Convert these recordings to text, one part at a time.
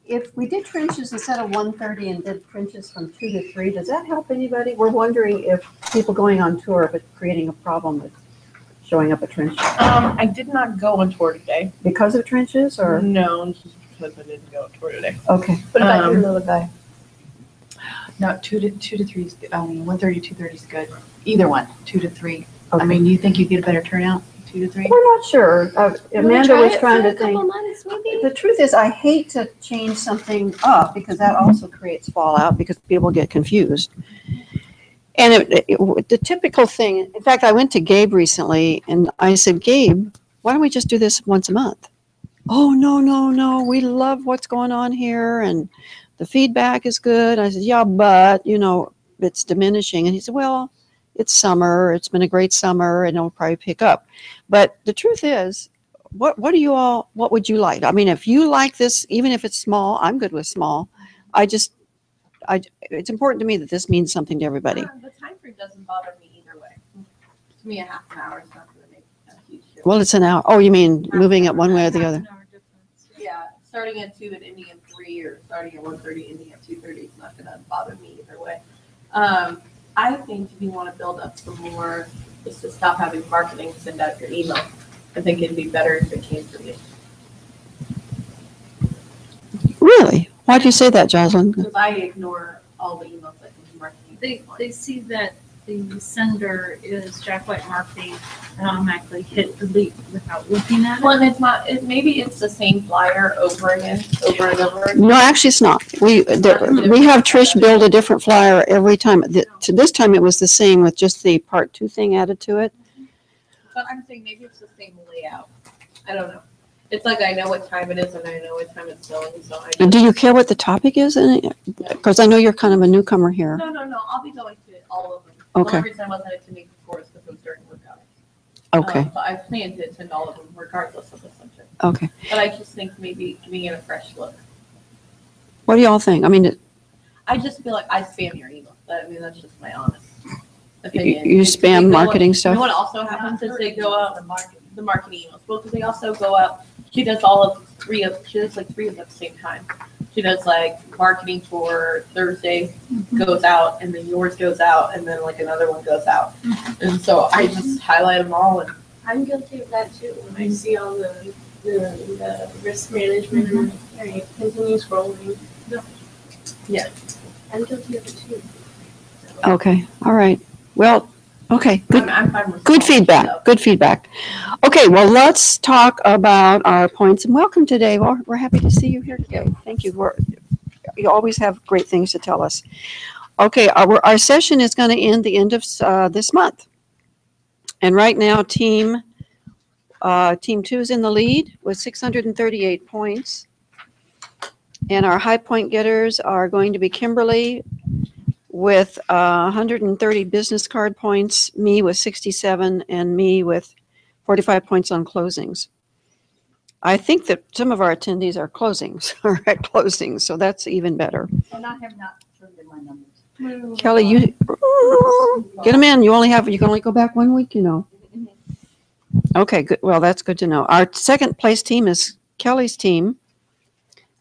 If we did trenches instead of 130 and did trenches from 2 to 3, does that help anybody? We're wondering if people going on tour, if it's creating a problem with showing up at trenches. I did not go on tour today. Because of trenches, or? No, just because I didn't go on tour today. Okay. What about your little guy? No, 2 to 3 is, 130, 230 is good. Either one, 2 to 3. Okay. I mean, you think you get a better turnout, 2 to 3? We're not sure. Amanda was trying to think. Months, maybe? The truth is, I hate to change something up because that also creates fallout because people get confused. And the typical thing, in fact, I went to Gabe recently and I said, Gabe, why don't we just do this once a month? Oh, no. We love what's going on here and the feedback is good. I said, yeah, but, it's diminishing. And he said, well, it's summer. It's been a great summer and it'll probably pick up. But the truth is, what would you like? I mean, if you like this, even if it's small, I'm good with small. It's important to me that this means something to everybody. The time frame doesn't bother me either way. To me, a half an hour is not going to make a huge difference. Well, it's an hour. Oh, you mean moving it one way or the other? Yeah, starting at 2 and ending at 3, or starting at 1:30, ending at 2:30 is not going to bother me either way. I think if you want to build up some more, just to stop having marketing send out your email. I think it'd be better if it came from you. Really? Why'd you say that, Jocelyn? Because I ignore all the emails that come from marketing. They see that the sender is Jack White Marketing and automatically hit delete without looking at it. Well, and it's not. Maybe it's the same flyer over again, over and over again. No, actually, it's not. We have Trish build a different flyer every time. This time it was the same with just the part 2 thing added to it. But I'm saying maybe it's the same layout. I don't know. It's like I know what time it is and I know what time it's selling. So I And do you care what the topic is? Because I know you're kind of a newcomer here. No. I'll be going to all of them. Okay. The only reason I wasn't attending before is because it was during workout. Okay. But I plan to attend all of them regardless of the subject. Okay. But I just think maybe giving it a fresh look. What do y'all think? I mean, I just feel like I spam your email. That's just my honest opinion. you spam marketing stuff? You know what also happens is they go out the marketing emails. Well, because they also go out. She does three of them at the same time. She does like marketing for Thursday goes out, and then yours goes out, and then like another one goes out. And so I just highlight them all. And I'm guilty of that too. When I see all the risk management, I continue scrolling. yeah, I'm guilty of it too. Okay. All right. Well, okay. Good. I'm fine with Good small feedback. stuff. Good feedback. Okay, well, let's talk about our points and welcome today. Well, we're happy to see you here today. Thank you. You always have great things to tell us. Okay, our session is going to end the end of this month. And right now, team 2 is in the lead with 638 points. And our high point getters are going to be Kimberly with 130 business card points, me with 67, and me with 45 points on closings. I think that some of our attendees are at closings, so that's even better. And I have not turned in my numbers. Kelly, you get them in. You can only go back 1 week, Okay, good. Well, that's good to know. Our second place team is Kelly's team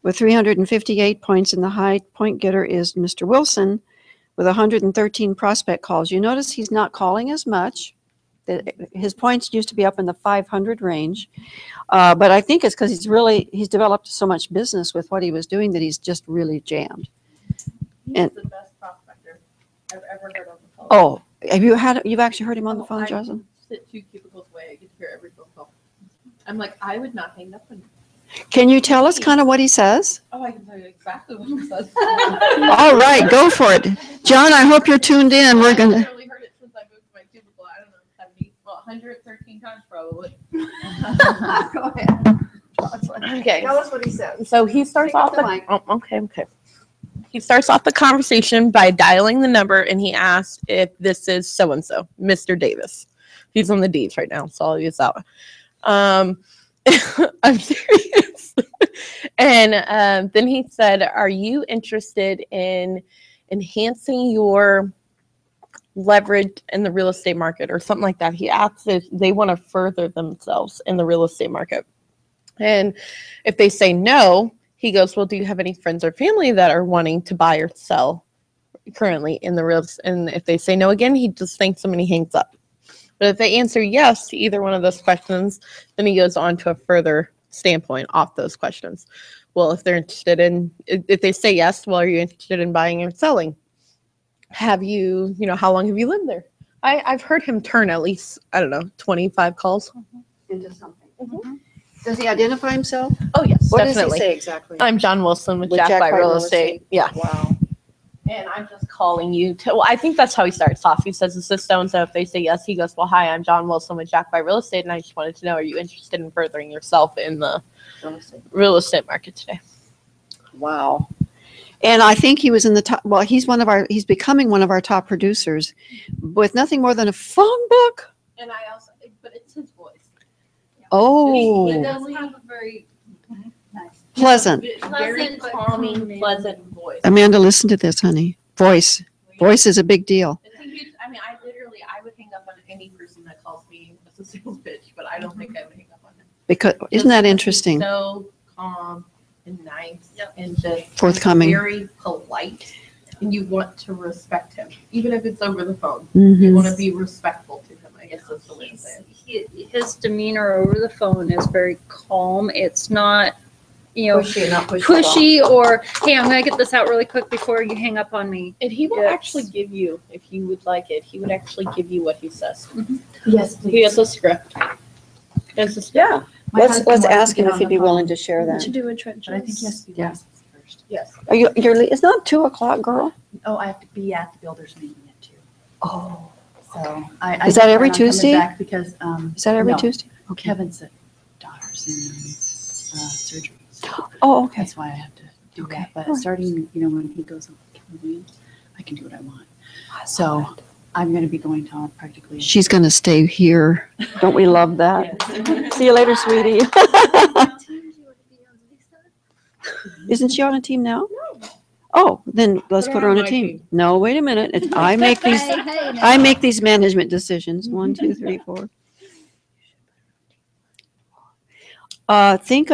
with 358 points, and the high point getter is Mr. Wilson with 113 prospect calls. You notice he's not calling as much. His points used to be up in the 500 range, but I think it's because he's developed so much business with what he was doing that he's just really jammed. He's the best prospector I've ever heard on the phone. Oh, you've actually heard him on the phone, Jocelyn? I sit 2 cubicles away. I get to hear every phone call. I'm like, I would not hang up on you. Can you tell us kind of what he says? Oh, I can tell you exactly what he says. All right, go for it. John, I hope you're tuned in. We're going to. I've really heard it since I moved to my cubicle. I don't know, 113 times probably. Go ahead. Okay. Tell us what he says. So he starts Pick up off the mic. okay. He starts off the conversation by dialing the number, and he asks if this is so-and-so, Mr. Davis. He's on the deeds right now, so I'll use that one. I'm serious. And then he said, are you interested in enhancing your leverage in the real estate market or something like that? He asked if they want to further themselves in the real estate market. And if they say no, he goes, well, do you have any friends or family that are wanting to buy or sell currently in the real? And if they say no again, he just thanks them and he hangs up. But if they answer yes to either one of those questions, then he goes on to a further standpoint off those questions. Well, if they're interested in, if they say yes, well, are you interested in buying and selling? Have you, how long have you lived there? I've heard him turn at least, 25 calls. Into something. Does he identify himself? Oh, yes, What definitely. does he say exactly? I'm John Wilson with With Jack Jack White White Real Real Estate. Yeah. Wow. And I'm just calling you to, well, I think that's how he starts off. He says, is this so-and-so? If they say yes, he goes, well, hi, I'm John Wilson with Jack White Real Estate, and I just wanted to know, are you interested in furthering yourself in the real estate market today? Wow. And I think he was in the top, well, he's becoming one of our top producers with nothing more than a phone book. And I also, but it's his voice. Oh, It does have a very Nice. pleasant. Very Pleasant, calming, pleasant voice. Amanda, listen to this, honey. Voice is a big deal. It's a huge, I would hang up on any person that calls me as a sales pitch, but I don't think I would hang up on him. Because, isn't that interesting? So calm and nice Yep. and just Forthcoming. very polite, and you want to respect him, even if it's over the phone. You want to be respectful to him. I guess that's the way to say it. His demeanor over the phone is very calm. It's not, Pushy, not pushy or, hey, I'm gonna get this out really quick before you hang up on me. And he will Yes. actually give you, if you would like it, he would actually give you what he says. Yes, He has a script. He has a script. Yeah. My Let's husband wants ask to him get if on he'd the be phone, willing to share that. To do a trench. But I think he has to be Yeah. licensed first. Yes. Are it's not 2:00, girl? Oh, I have to be at the builder's meeting at 2. Oh. So I Is that every plan on coming Tuesday? back because, Is that every no, Tuesday? Okay. Kevin's daughter's in surgery. So Oh, okay. that's why I have to do Okay. that. But Alright. starting, when he goes on leave, I can do what I want. So I'm going to be going to practically. She's going to stay here. Don't we love that? See you later, sweetie. Isn't she on a team now? Oh, then let's put her on a my team. No, wait a minute. I make these management decisions. 1, 2, 3, 4. Think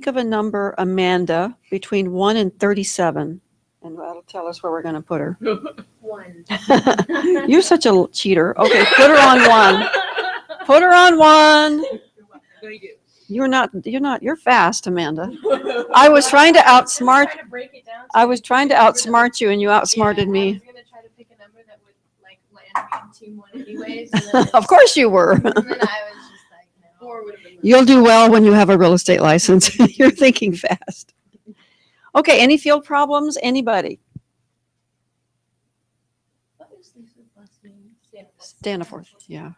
of a number, Amanda, between 1 and 37, and that'll tell us where we're going to put her. 1. You're such a cheater. Okay, put her on 1. Put her on 1. You're fast, Amanda. I was trying to outsmart you and you outsmarted me. I was gonna try to pick a number that would land me in team 1 anyways. And then Of course you were. and then I was just like, no. 4 would have been. You'll do well when you have a real estate license. You're thinking fast. Okay, any field problems? Anybody? What is Lisa's last name? Staniforth, yeah.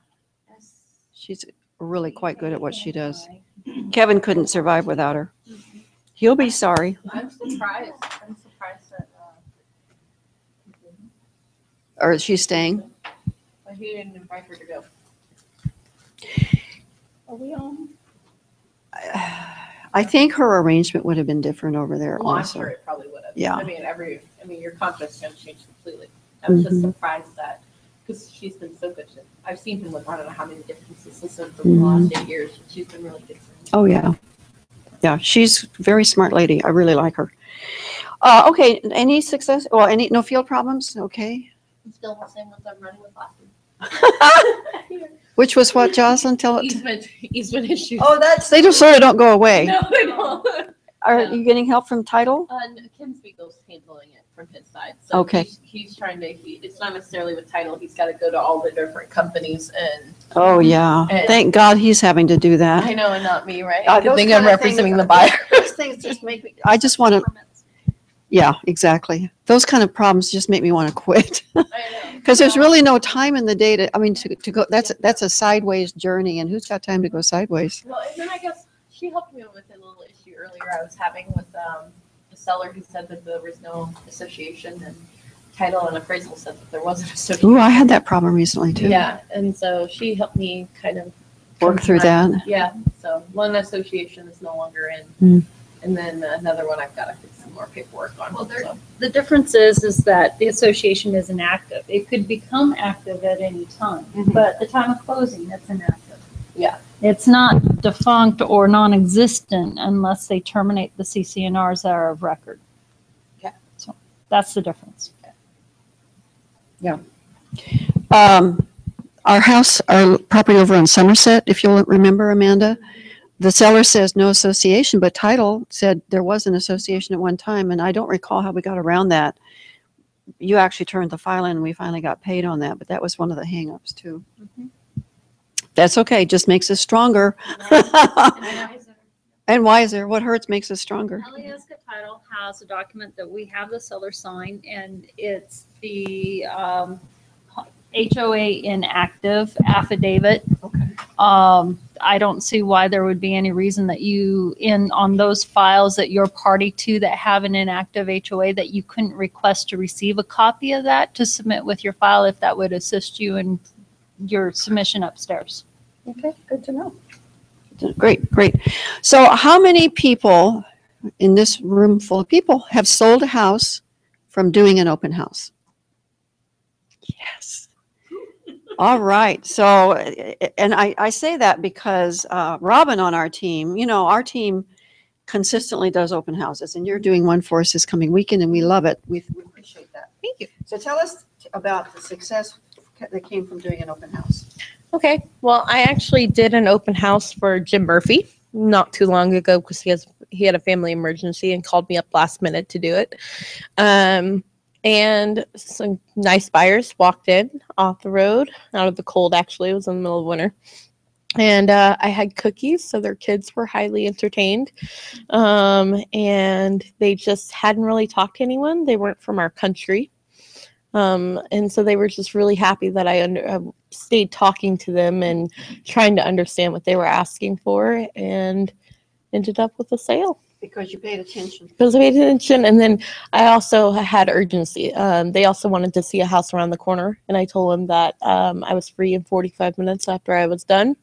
She's really quite good at what she does. Kevin couldn't survive without her. He'll be sorry. I'm surprised. That Or is she staying? he didn't invite her to go. Are we on? I think her arrangement would have been different over there Well, I'm also. sure it probably would have. Yeah. I mean, your contract's going to change completely. I was just Mhm. surprised that, because she's been so good. I've seen him with I don't know how many different assistants over the last 8 years. She's been really good for him. Oh, yeah. Yeah, she's a very smart lady. I really like her. Okay, any success? Well, no field problems? Okay. He's still the same ones I'm running with last week. Which was what, Jocelyn? Tell it. He's been issued. Oh, they just sort of don't go away. No, they don't. Are no. you getting help from title? Kim Spiegel's handling it from his side. So Okay. he's trying to, it's not necessarily with title. He's got to go to all the different companies and Oh, yeah. And- Thank God he's having to do that. I know, and not me, right? Good Good thing I'm representing the buyer. Those things just make me, I just want to, yeah, exactly. Those kind of problems just make me want to quit. I know. Because there's really no time in the day to go, that's a sideways journey, and who's got time to go sideways? Well, and then I guess she helped me with a little issue earlier I was having with the seller who said that there was no association, and title and appraisal said that there was an association. Ooh, I had that problem recently too. Yeah, and so she helped me kind of Work through that. Yeah, so one association is no longer in, Mm. and then another one I've got to fix some more paperwork on. Well, so. The difference is that the association isn't active. It could become active at any time, Mhm. but at the time of closing, it's inactive. Yeah. It's not defunct or non-existent unless they terminate the CCNRs that are of record. Okay. So that's the difference. Our house, our property over on Somerset, if you'll remember, Amanda, the seller says no association, but title said there was an association at one time, and I don't recall how we got around that. You actually turned the file in, and we finally got paid on that, but that was one of the hangups too. That's okay, just makes us stronger. And wiser. What hurts makes us stronger. Alyeska Title has a document that we have the seller sign, and it's the HOA inactive affidavit. Okay. I don't see why there would be any reason that you, on those files that you're party to that have an inactive HOA, that you couldn't request to receive a copy of that to submit with your file, if that would assist you in your submission upstairs. Okay, good to know. Great, great. So how many people in this room full of people have sold a house from doing an open house? Yes. All right. So, and I say that because Robin on our team, our team consistently does open houses, and you're doing one for us this coming weekend, and we love it. We appreciate that. Thank you. So tell us about the success that came from doing an open house. Okay, well, I actually did an open house for Jim Murphy not too long ago because he had a family emergency and called me up last minute to do it. And some nice buyers walked in off the road, out of the cold. Actually, it was in the middle of winter. And I had cookies, so their kids were highly entertained. And they just hadn't really talked to anyone. They weren't from our country. And so they were just really happy that I stayed talking to them and trying to understand what they were asking for, and ended up with a sale. Because you paid attention. Because I paid attention, and then I also had urgency. They also wanted to see a house around the corner, and I told them that I was free in 45 minutes after I was done.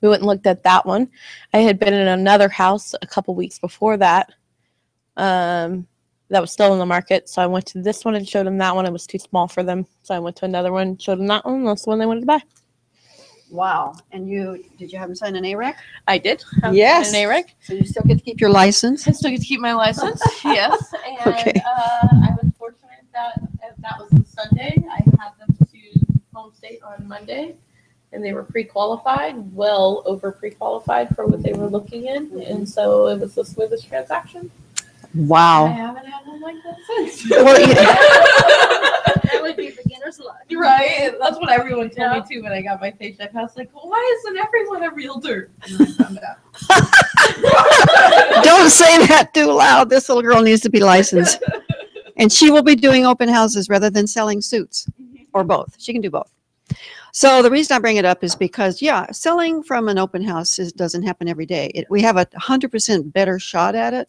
We went and looked at that one. I had been in another house a couple weeks before that. That was still in the market. So I went to this one and showed them that one. It was too small for them. So I went to another one, showed them that one. That's the one they wanted to buy. Wow. And did you have them sign an AREC? I did. Yes. An AREC. So you still get to keep your license? I still get to keep my license. Yes. And Okay. I was fortunate that that was on Sunday. I had them to home state on Monday, and they were pre-qualified, well over pre-qualified for what they were looking in. And so it was the smoothest transaction. I Wow. haven't had one like that since. Well, That would be beginner's luck. Right? That's what everyone told me too when I got my paycheck. I was like, well, why isn't everyone a realtor? And I found out. Don't say that too loud. This little girl needs to be licensed. And she will be doing open houses rather than selling suits, or both. She can do both. So the reason I bring it up is because, selling from an open house doesn't happen every day. We have 100% better shot at it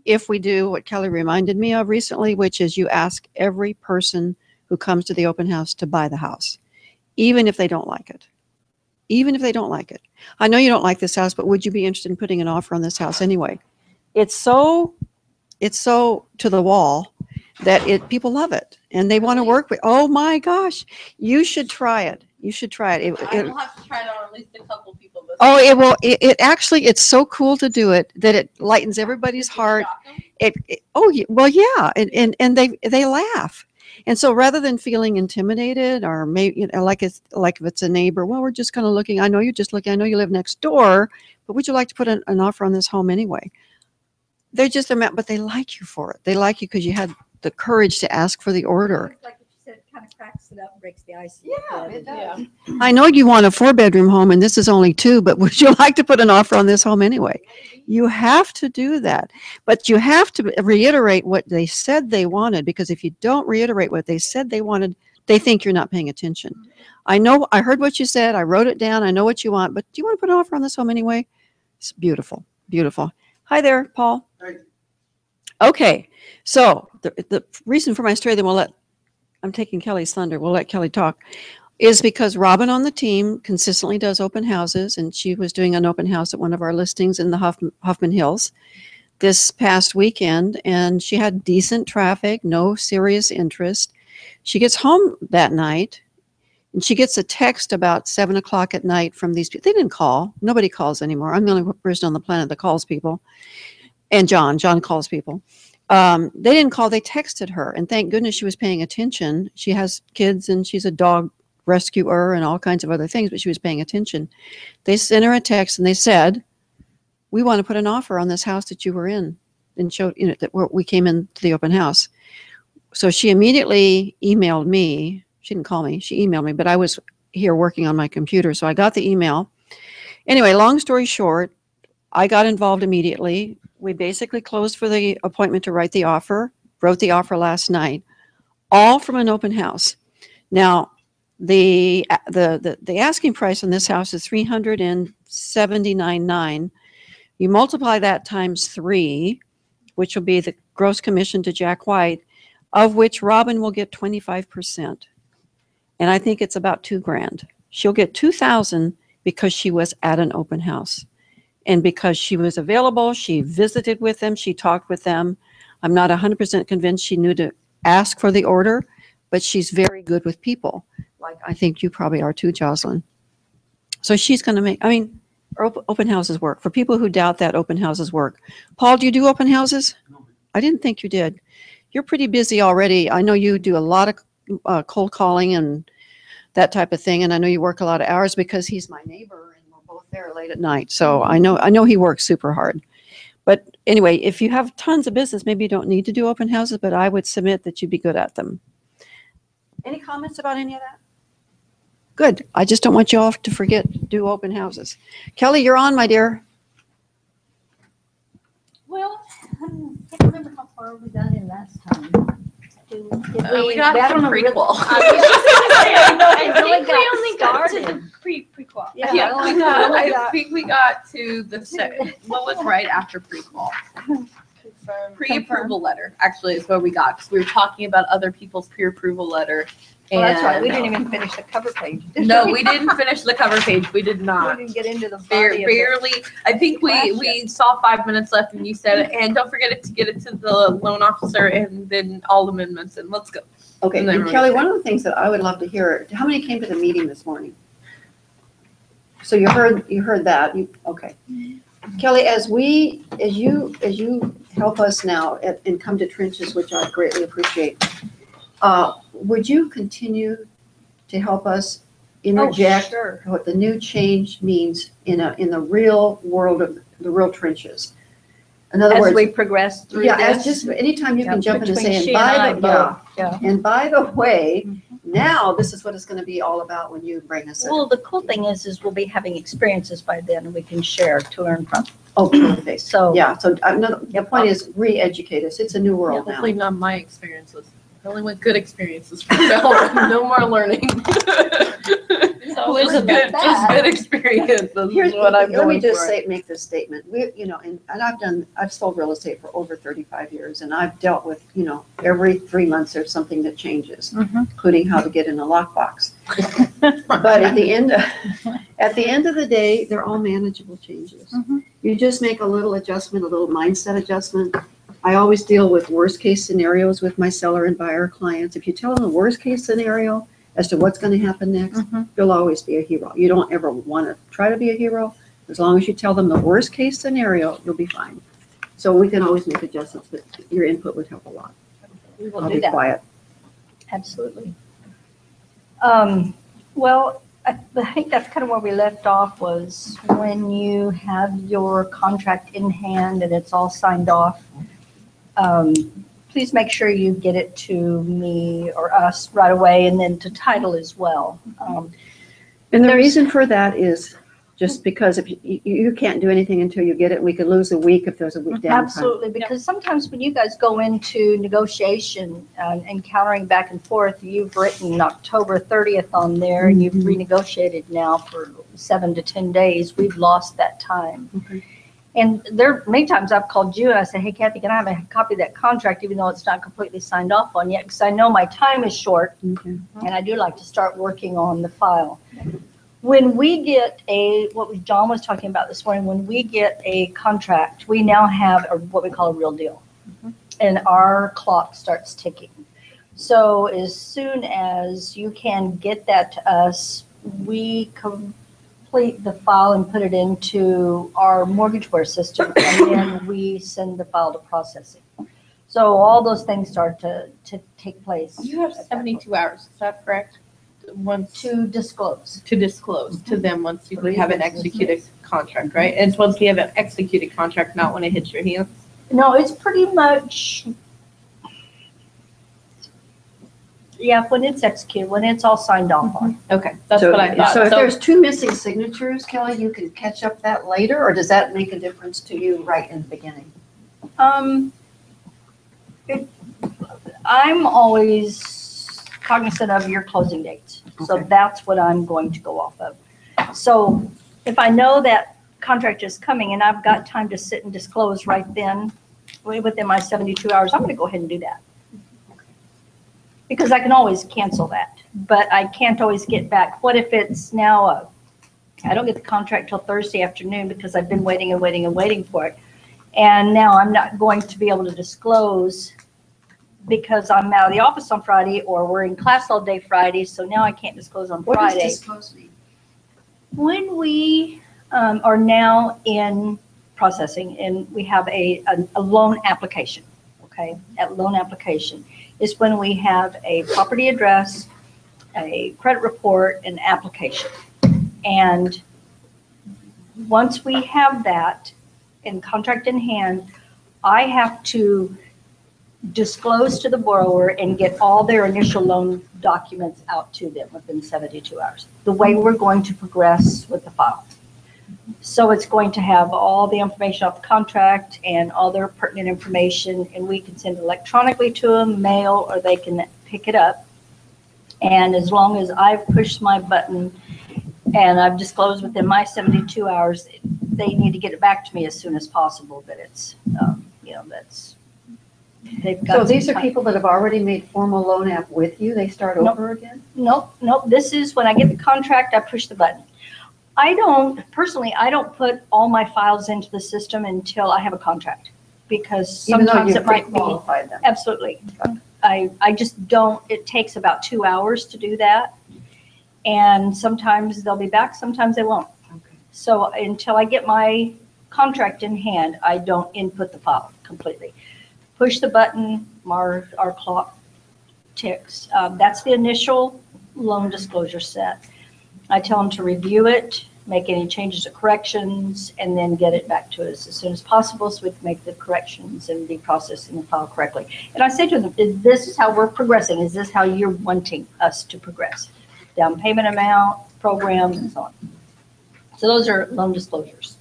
if we do what Kelly reminded me of recently, which is you ask every person who comes to the open house to buy the house, even if they don't like it. Even if they don't like it. I know you don't like this house, but would you be interested in putting an offer on this house anyway? It's so to the wall that people love it and they want to work with. Oh my gosh, you should try it. You should try it. I will have to try it on at least a couple people. It will. It actually, it's so cool to do it that it lightens everybody's heart. Well, yeah, and they laugh. And so rather than feeling intimidated or maybe like if it's a neighbor, well, we're just kind of looking. I know you're just looking. I know you live next door, but would you like to put an offer on this home anyway? They're just but they like you for it. They like you because you had the courage to ask for the order. Like what you said, kind of cracks it up, breaks the ice. Yeah, it does. Yeah. I know you want a 4-bedroom home and this is only 2, but would you like to put an offer on this home anyway? You have to do that, but you have to reiterate what they said they wanted, because if you don't reiterate what they said they wanted, they think you're not paying attention. I know, I heard what you said. I wrote it down. I know what you want, but do you want to put an offer on this home anyway? It's beautiful, beautiful. Hi there, Paul. Hi. Okay, so the reason for my story, then I'm taking Kelly's thunder. We'll let Kelly talk. Is because Robin on the team consistently does open houses, and she was doing an open house at one of our listings in the Huffman Hills this past weekend, and she had decent traffic, no serious interest. She gets home that night. And she gets a text about 7 o'clock at night from these people. They didn't call. Nobody calls anymore. I'm the only person on the planet that calls people. And John calls people. They didn't call. They texted her. And thank goodness she was paying attention. She has kids and she's a dog rescuer and all kinds of other things, but she was paying attention. They sent her a text and they said, we want to put an offer on this house that you were in, and showed, that we came into the open house. So she immediately emailed me. She didn't call me. She emailed me, but I was here working on my computer. So I got the email. Anyway, long story short, I got involved immediately. We basically closed for the appointment to write the offer, wrote the offer last night, all from an open house. Now, the asking price on this house is $379,900. You multiply that times 3, which will be the gross commission to Jack White, of which Robin will get 25%. And I think it's about $2,000. She'll get $2,000 because she was at an open house. And because she was available, she visited with them, she talked with them. I'm not 100% convinced she knew to ask for the order, but she's very good with people. Like I think you probably are too, Jocelyn. So she's going to make, open houses work. For people who doubt that, open houses work. Paul, do you do open houses? No. I didn't think you did. You're pretty busy already. I know you do a lot of cold calling and that type of thing. And I know you work a lot of hours because he's my neighbor and we're both there late at night. So I know he works super hard. But anyway, if you have tons of business, maybe you don't need to do open houses, but I would submit that you'd be good at them. Any comments about any of that? Good. I just don't want you all to forget to do open houses. Kelly, you're on, my dear. Well, I can't remember how far we got in last time. We got I don't to know, really- prequel. I really got only got to started. the prequel. Yeah, Yeah, I I think we got to the second. What was right after prequel? Pre-approval letter, actually, is where we got, because we were talking about other people's pre-approval letter. Well, that's right. We and- didn't even finish the cover page. No, we didn't finish the cover page. We did We not. didn't get into the body of it. Barely. I think we saw 5 minutes left, and you said, and don't forget to get it to the loan officer, and then all amendments, and let's go. Okay, And then and we're Kelly, gonna- one of the things that I would love to hear, how many came to the meeting this morning? So you heard that, okay. Kelly, as you help us now and come to trenches, which I greatly appreciate, would you continue to help us interject Sure. what the new change means in the real world of the real trenches? In other As words, we progress through yeah, this. as just anytime you can jump in and between say, she and and by I the both, yeah. and by the way, now this is what it's going to be all about when you bring us in. Well, the cool thing is we'll be having experiences by then and we can share to learn from. Oh, perfect. So Yeah, so the point is re-educate us. It's a new world now. Hopefully not my experiences. I only want good experiences from Bell. No more learning. So just isn't good, that just bad? good experiences Here's is what I'm let me going just for. make this statement. And I've sold real estate for over 35 years and I've dealt with, every 3 months there's something that changes, Mhm. including how to get in a lockbox. But at the end of the day, they're all manageable changes. Mhm. You just make a little adjustment, a little mindset adjustment. I always deal with worst case scenarios with my seller and buyer clients. If you tell them the worst case scenario as to what's going to happen next, Mhm. you'll always be a hero. You don't ever want to try to be a hero. As long as you tell them the worst case scenario, you'll be fine. So we can always make adjustments, but your input would help a lot. We will I'll do be that. quiet. Absolutely. Well, I think that's kind of where we left off was when you have your contract in hand and it's all signed off. Please make sure you get it to me or us right away and then to title as well. And the reason for that is just because if you can't do anything until you get it, we could lose a week if there's a week downtime. Absolutely, because sometimes when you guys go into negotiation and countering back and forth, you've written October 30th on there and you've renegotiated now for 7 to 10 days. We've lost that time. Okay. And there many times I've called you and I say, hey, Kathy, can I have a copy of that contract even though it's not completely signed off on yet? Because I know my time is short Okay. and I do like to start working on the file. When we get what John was talking about this morning, when we get a contract, we now have what we call a real deal. And our clock starts ticking. So as soon as you can get that to us, we complete the file and put it into our MortgageWare system, and then we send the file to processing. So all those things start to take place. You have at that 72 hours, is that correct? Once point. To disclose. to disclose to them once we have an executed contract, right? It's once we have an executed contract, not when it hits your hands. No, it's pretty much, yeah, when it's executed, when it's all signed off on. Okay, that's So- what I thought. So if there's two missing signatures, Kelly, you can catch up that later, or does that make a difference to you right in the beginning? I'm always cognizant of your closing dates. So Okay. that's what I'm going to go off of. So if I know that contract is coming and I've got time to sit and disclose right then, within my 72 hours, I'm going to go ahead and do that. Because I can always cancel that, but I can't always get back. What if it's now, I don't get the contract till Thursday afternoon because I've been waiting and waiting and waiting for it. And now I'm not going to be able to disclose because I'm out of the office on Friday, or we're in class all day Friday, so now I can't disclose on What does Friday. disclose mean? When we are now in processing and we have a loan application, okay? That loan application is when we have a property address, a credit report, and application. And once we have that in contract in hand, I have to disclose to the borrower and get all their initial loan documents out to them within 72 hours. The way we're going to progress with the file. So it's going to have all the information off the contract and all their pertinent information, and we can send it electronically to them, mail, or they can pick it up. And as long as I've pushed my button and I've disclosed within my 72 hours, they need to get it back to me as soon as possible. But it's, that's, they've got. So these some are time. people that have already made formal loan app with you, they start Nope. over again? Nope. This is when I get the contract, I push the button. I don't put all my files into the system until I have a contract, because Even though sometimes you it might be. pre-qualified them? Absolutely. I just don't, it takes about 2 hours to do that. And sometimes they'll be back, sometimes they won't. Okay. So until I get my contract in hand, I don't input the file completely. Push the button, our clock ticks. That's the initial loan disclosure set. I tell them to review it, make any changes or corrections, and then get it back to us as soon as possible so we can make the corrections and be processing the file correctly. And I say to them, this is how we're progressing. Is this how you're wanting us to progress? Down payment amount, programs, and so on. So those are loan disclosures.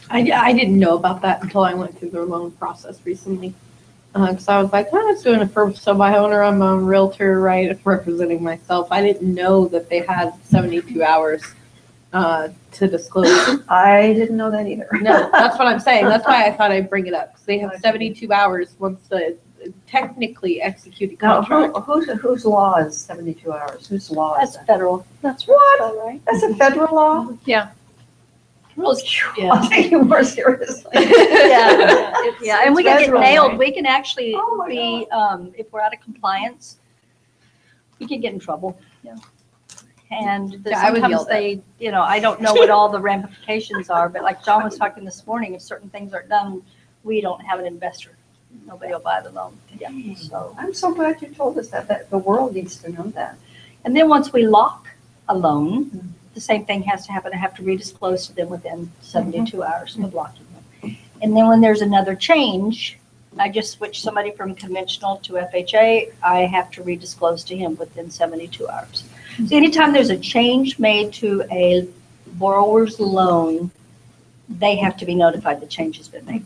I didn't know about that until I went through their loan process recently. Because I was like, I was doing it for my owner. I'm a realtor, right? Representing myself. I didn't know that they had 72 hours to disclose. I didn't know that either. No, that's what I'm saying. That's why I thought I'd bring it up. Because they have 72 hours once the technically executed Now, contract. whose law is 72 hours? Whose law is That's that? federal. That's What? federal, right? That's a federal law? I'll take you more seriously. Yeah, and we can get federal, nailed. right? We can actually Oh my be, if we're out of compliance, we can get in trouble. Yeah. And Yeah, I would sometimes yell they, I don't know what all the ramifications are, but like John was talking this morning, if certain things aren't done, we don't have an investor. Nobody will buy the loan. Yeah, so. I'm so glad you told us that the world needs to know that. And then once we lock a loan, the same thing has to happen. I have to redisclose to them within 72 hours of locking them. And then when there's another change, I just switch somebody from conventional to FHA, I have to redisclose to him within 72 hours. So anytime there's a change made to a borrower's loan, they have to be notified the change has been made.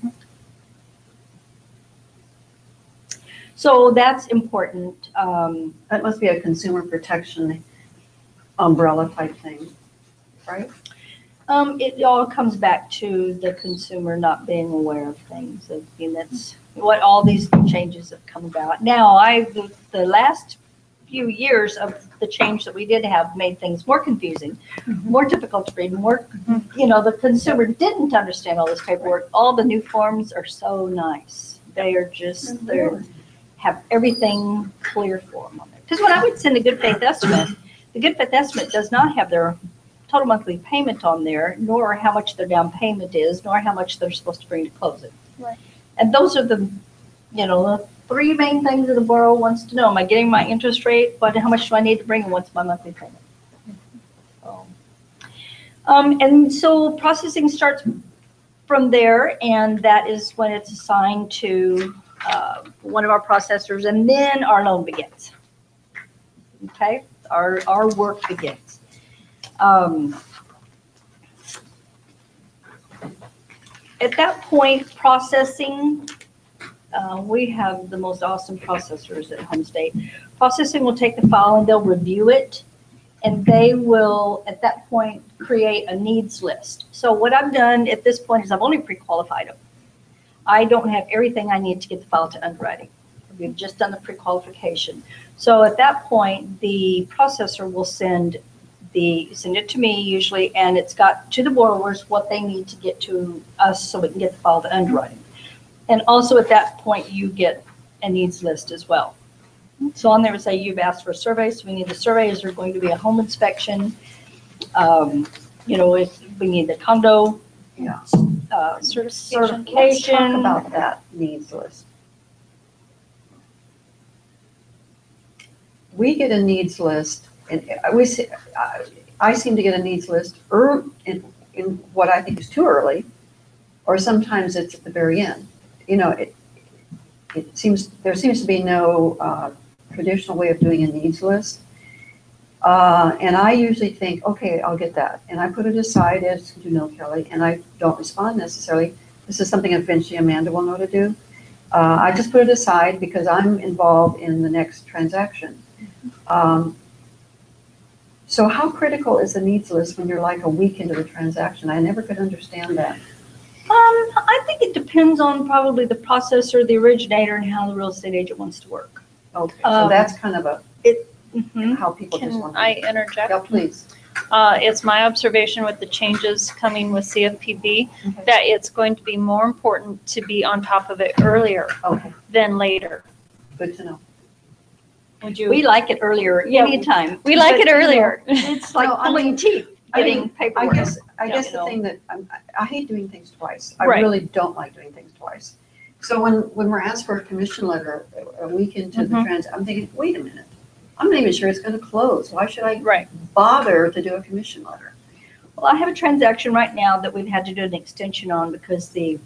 So that's important. That must be a consumer protection umbrella type thing, right? It all comes back to the consumer not being aware of things. I mean, that's what all these changes have come about. Now, the last few years of the change that we did have made things more confusing, more difficult to read, the consumer didn't understand all this paperwork. All the new forms are so nice. They are just, have everything clear for them on there. Because when I would send a good faith estimate, the good faith estimate does not have their total monthly payment on there, nor how much their down payment is, nor how much they're supposed to bring to closing. Right. And those are the, the three main things that the borough wants to know. Am I getting my interest rate? But how much do I need to bring, and what's my monthly payment? And so processing starts from there, and that is when it's assigned to one of our processors, and then our loan begins. Okay, our work begins. At that point, processing, we have the most awesome processors at Home State. Processing will take the file and they'll review it, and they will, at that point, create a needs list. So what I've done at this point is I've only pre-qualified them. I don't have everything I need to get the file to underwriting. We've just done the pre-qualification. So at that point, the processor will send it to me usually, and it's got to the borrowers what they need to get to us so we can get the file to underwriting. And also at that point, you get a needs list as well. So on there would say you've asked for a survey, so we need the survey. Is there going to be a home inspection? If we need the condo certification. Let's talk about that needs list. We get a needs list, and I seem to get a needs list in what I think is too early, or sometimes it's at the very end. There seems to be no traditional way of doing a needs list. And I usually think, okay, I'll get that. And I put it aside, as you know, Kelly, and I don't respond necessarily. This is something eventually Amanda will know to do. I just put it aside because I'm involved in the next transaction. So how critical is the needs list when you're like a week into the transaction? I never could understand that. I think it depends on probably the processor, the originator, and how the real estate agent wants to work. Okay, so that's kind of how people just Can want I to. interject? Yeah, please. It's my observation with the changes coming with CFPB that it's going to be more important to be on top of it earlier Okay, than later. good to know. Would you? We like it earlier, Yeah, anytime. we like it earlier. It's like No, I pulling mean, teeth, getting I paperwork. guess Yeah. the thing that I hate doing things twice. I Right. really don't like doing things twice. So when we're asked for a commission letter a week into the I'm thinking, wait a minute, I'm not even sure it's going to close. Why should I Right. bother to do a commission letter? Well, I have a transaction right now that we've had to do an extension on because the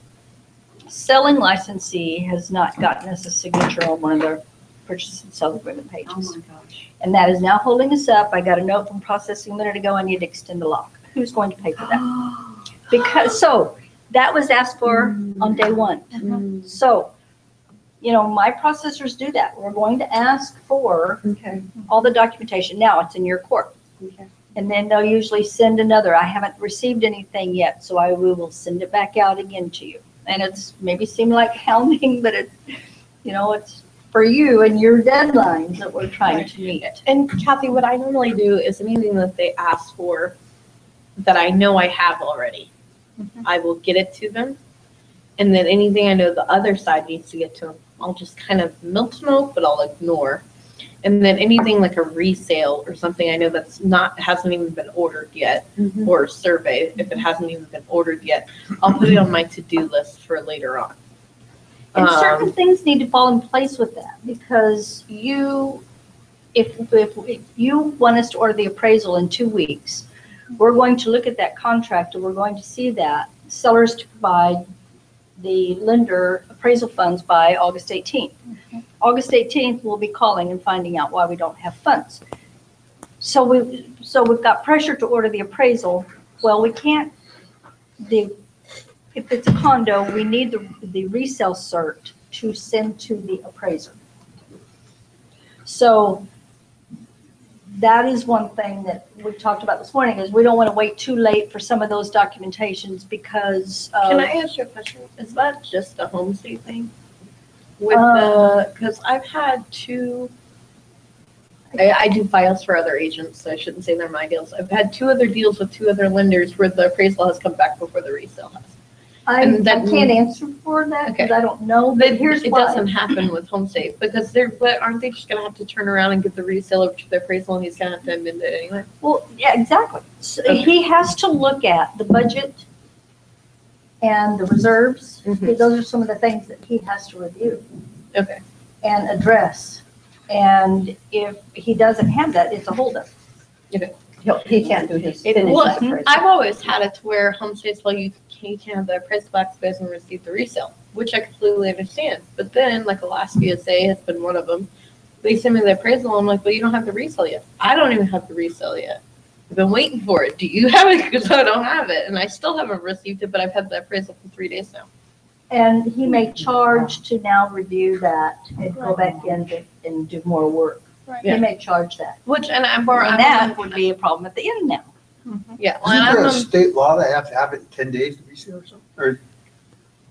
selling licensee has not gotten us a signature on one of their purchase and sale agreement Oh pages. my gosh. And that is now holding us up. I got a note from processing a minute ago. I need to extend the lock. Who's going to pay for that? So that was asked for on day one. Mm, So, my processors do that. We're going to ask for okay, all the documentation. Now it's in your court. okay. And then they'll usually send another. I haven't received anything yet, so we will send it back out again to you. And it's maybe seem like hounding, but it's for you and your deadlines that we're trying to meet. And Kathy, what I normally do is anything that they ask for that I know I have already, I will get it to them. And then anything I know the other side needs to get to them, I'll just kind of milk smoke, but I'll ignore. And then anything like a resale or something I know hasn't even been ordered yet, Mhm. or a survey, if it hasn't even been ordered yet, I'll put it on my to-do list for later on. And certain things need to fall in place with that because if you want us to order the appraisal in 2 weeks, we're going to look at that contract and we're going to see that sellers to provide the lender appraisal funds by August 18th. August 18th, we'll be calling and finding out why we don't have funds. So we've got pressure to order the appraisal. Well, we can't, if it's a condo, we need the resale cert to send to the appraiser. So that is one thing that we talked about this morning is we don't want to wait too late for some of those documentations because Can I ask you a question? Is that just a home state thing? Because I've had I do files for other agents, so I shouldn't say they're my deals. I've had 2 other deals with 2 other lenders where the appraisal has come back before the resale has. I And then- can't answer for that because Okay. I don't know, but here's It why. doesn't happen with home safe because aren't they just gonna have to turn around and get the resale over to their appraisal and he's gonna have to amend it anyway? Well, yeah, exactly. So Okay. he has to look at the budget and the reserves. Mhm. Those are some of the things that he has to review Okay. and address. And if he doesn't have that, it's a holdup. He can't do his. It- finish Well, his appraisal. I've always had it to where home states, well, you can have the appraisal back space and receive the resale, which I completely understand. But then, like Alaska USA has been one of them. They send me the appraisal. I'm like, well, you don't have the resale yet. I don't even have the resale yet. I've been waiting for it. Do you have it? Because I don't have it, and I still haven't received it. But I've had the appraisal for 3 days now. And he may charge to now review that and go back in and do more work. Right. He may charge that. Which, and I'm And that would be a problem at the end now. yeah. Well, and Isn't there a I'm, state law that have to have it in 10 days to resale or something? Or,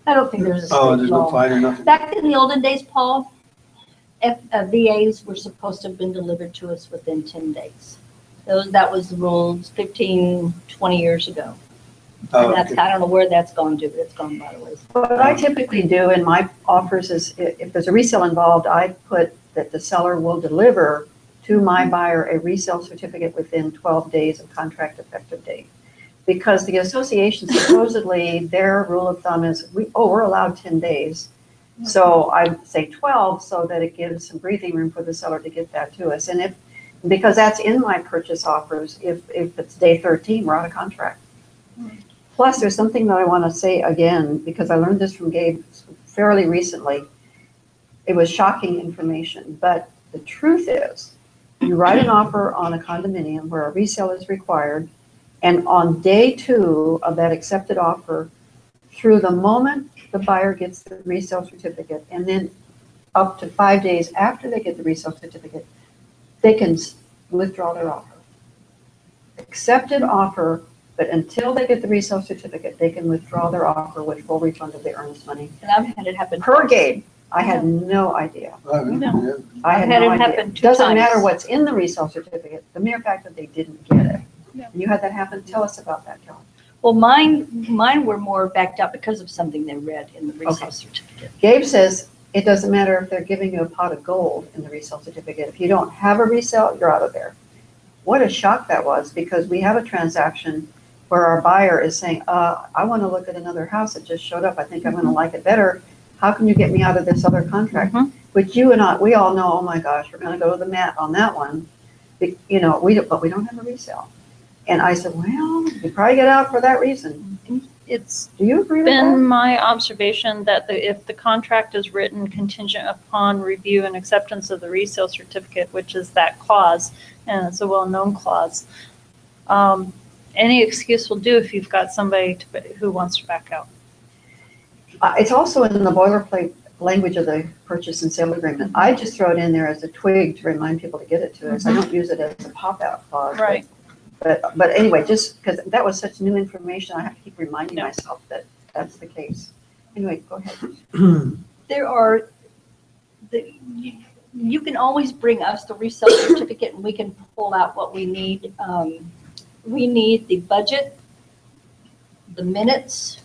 I don't think there's a oh, state there's no law. fine or nothing? Back in the olden days, Paul, VAs were supposed to have been delivered to us within 10 days. That was the rules 15, 20 years ago. Oh, And that's, okay. I don't know where that's gone to, but it's gone by the way. What I typically do in my offers is if there's a resale involved, I put that the seller will deliver to my buyer a resale certificate within 12 days of contract effective date. Because the association supposedly, their rule of thumb is, we're allowed 10 days. So I say 12 so that it gives some breathing room for the seller to get that to us. And because that's in my purchase offers, if it's day 13, we're out of contract. Plus, there's something that I want to say again, because I learned this from Gabe fairly recently. It was shocking information, but the truth is, you write an offer on a condominium where a resale is required, and on day 2 of that accepted offer, through the moment the buyer gets the resale certificate, and then up to 5 days after they get the resale certificate, they can withdraw their offer. Accepted offer, but until they get the resale certificate, they can withdraw their offer with full refund of the earnest money. And I've had it happen. Per twice. Gabe, I had no idea. Yeah. I I've had had no it idea. happen 2 Doesn't times. matter what's in the resale certificate, the mere fact that they didn't get it. Yeah. You had that happen, tell us about that, Kelly. Well, mine were more backed up because of something they read in the resale Okay. certificate. Gabe says it doesn't matter if they're giving you a pot of gold in the resale certificate. If you don't have a resale, you're out of there. What a shock that was, because we have a transaction where our buyer is saying, I want to look at another house that just showed up. I think I'm going to like it better. How can you get me out of this other contract? Which you and I, we all know, oh my gosh, we're going to go to the mat on that one. But we don't have a resale. And I said, well, you probably get out for that reason. It's Do you agree with that? been my observation that if the contract is written contingent upon review and acceptance of the resale certificate, which is that clause, and it's a well-known clause, any excuse will do if you've got somebody who wants to back out. It's also in the boilerplate language of the purchase and sale agreement. I just throw it in there as a twig to remind people to get it to us. I don't use it as a pop-out clause. but- Right. But anyway, just because that was such new information, I have to keep reminding Yeah. myself that that's the case. Anyway, go ahead. There are, you can always bring us the resale certificate and we can pull out what we need. We need the budget, the minutes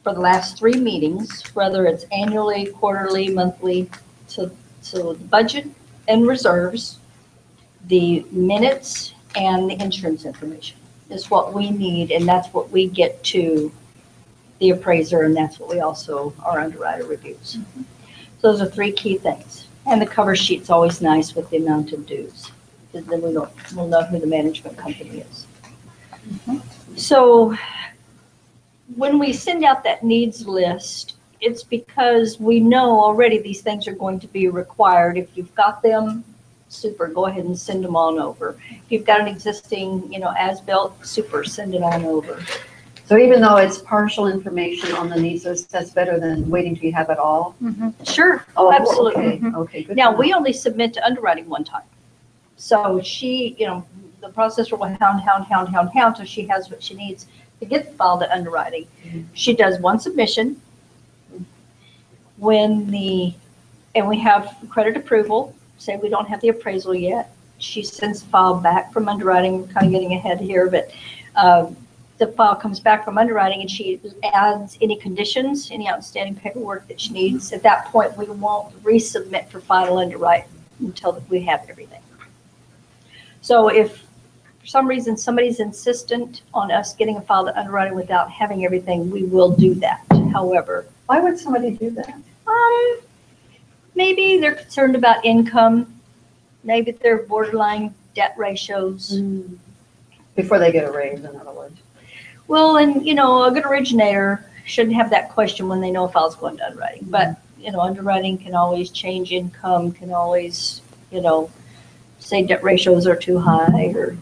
for the last 3 meetings, whether it's annually, quarterly, monthly, so the budget and reserves, the minutes and the insurance information is what we need, and that's what we get to the appraiser, and that's what we also, our underwriter reviews. Those are 3 key things. And the cover sheet's always nice with the amount of dues, because then we'll know who the management company is. So when we send out that needs list, it's because we know already these things are going to be required. If you've got them, super, go ahead and send them on over. If you've got an existing, as-built, super, send it on over. So even though it's partial information on the needs list, that's better than waiting till you have it all? Sure, oh, absolutely. Okay, good. Now, to know. we only submit to underwriting one time. So she, the processor will hound till she has what she needs to get the file to underwriting. She does one submission. And we have credit approval, say we don't have the appraisal yet. She sends the file back from underwriting. We're kind of getting ahead here, but the file comes back from underwriting and she adds any conditions, any outstanding paperwork that she needs, at that point, we won't resubmit for final underwrite until we have everything. So if for some reason somebody's insistent on us getting a file to underwriting without having everything, we will do that. However, Why would somebody do that? maybe they're concerned about income, maybe they're borderline debt ratios. Before they get a raise, in other words. Well, and you know, a good originator shouldn't have that question when they know a file's going to underwriting. But you know, underwriting can always change income, can always, you know, say debt ratios are too high or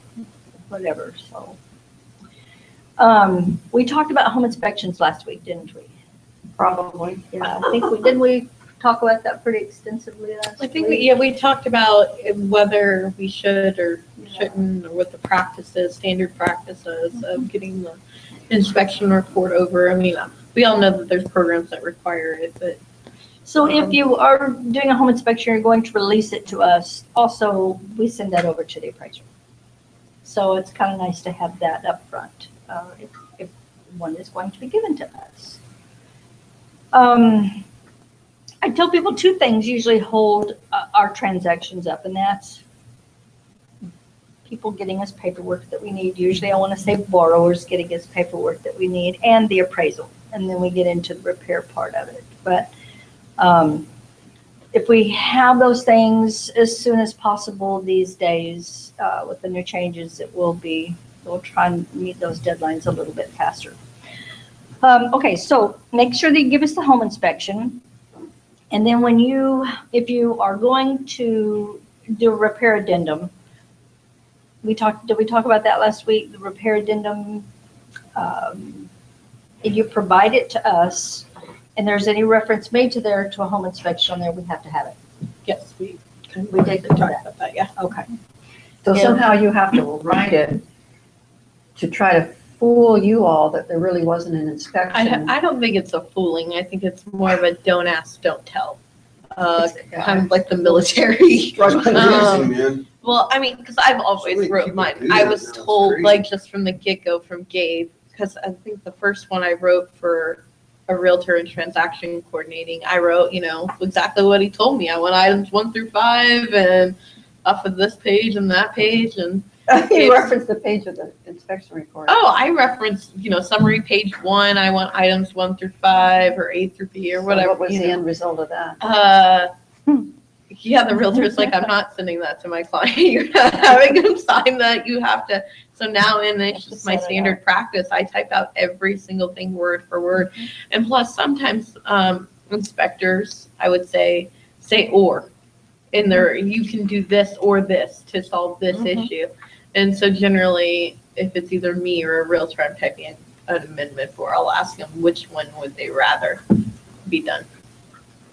whatever. So, we talked about home inspections last week, didn't we? Probably. Yeah, I think didn't we talk about that pretty extensively last I think week? we talked about whether we should or shouldn't, or what the practices, standard practices of getting the inspection report over. I mean, we all know that there's programs that require it, but So if you are doing a home inspection, you're going to release it to us. Also, we send that over to the appraiser. So it's kind of nice to have that up front if one is going to be given to us. I tell people two things usually hold our transactions up, and that's people getting us paperwork that we need. Usually I want to say borrowers getting us paperwork that we need, and the appraisal. And then we get into the repair part of it. But if we have those things as soon as possible these days with the new changes, we'll try and meet those deadlines a little bit faster. Okay, so make sure that you give us the home inspection. And then if you are going to do a repair addendum, did we talk about that last week? The repair addendum, if you provide it to us and there's any reference made to a home inspection on there, we have to have it. yes, we did talk that. about that, yeah. Okay. So Yeah. somehow you have to write it to try to fool you all that there really wasn't an inspection. I don't think it's a fooling. I think it's more of a don't ask, don't tell. Kind of like the military. Struggling Um, man. Well, I mean, because I've So always many wrote people mine. do I that was now, it's told, crazy. like, just from the get-go from Gabe, because I think the first one I wrote for a realtor and transaction coordinating, I wrote, you know, exactly what he told me. I want items 1 through 5 and off of this page and that page. And You referenced the page of the inspection report. oh, I referenced, you know, summary page 1. I want items 1 through 5 or A through B or So whatever. what was you the know. end result of that? Yeah, the realtor's like, I'm not sending that to my client. You're not having them sign that. You have to. So now, and it's just my Set it standard practice. I type out every single thing word for word. And plus, sometimes inspectors, I would say or in there. You can do this or this to solve this issue. And so generally, if it's either me or a realtor, I'm typing an amendment for. I'll ask them which one would they rather be done,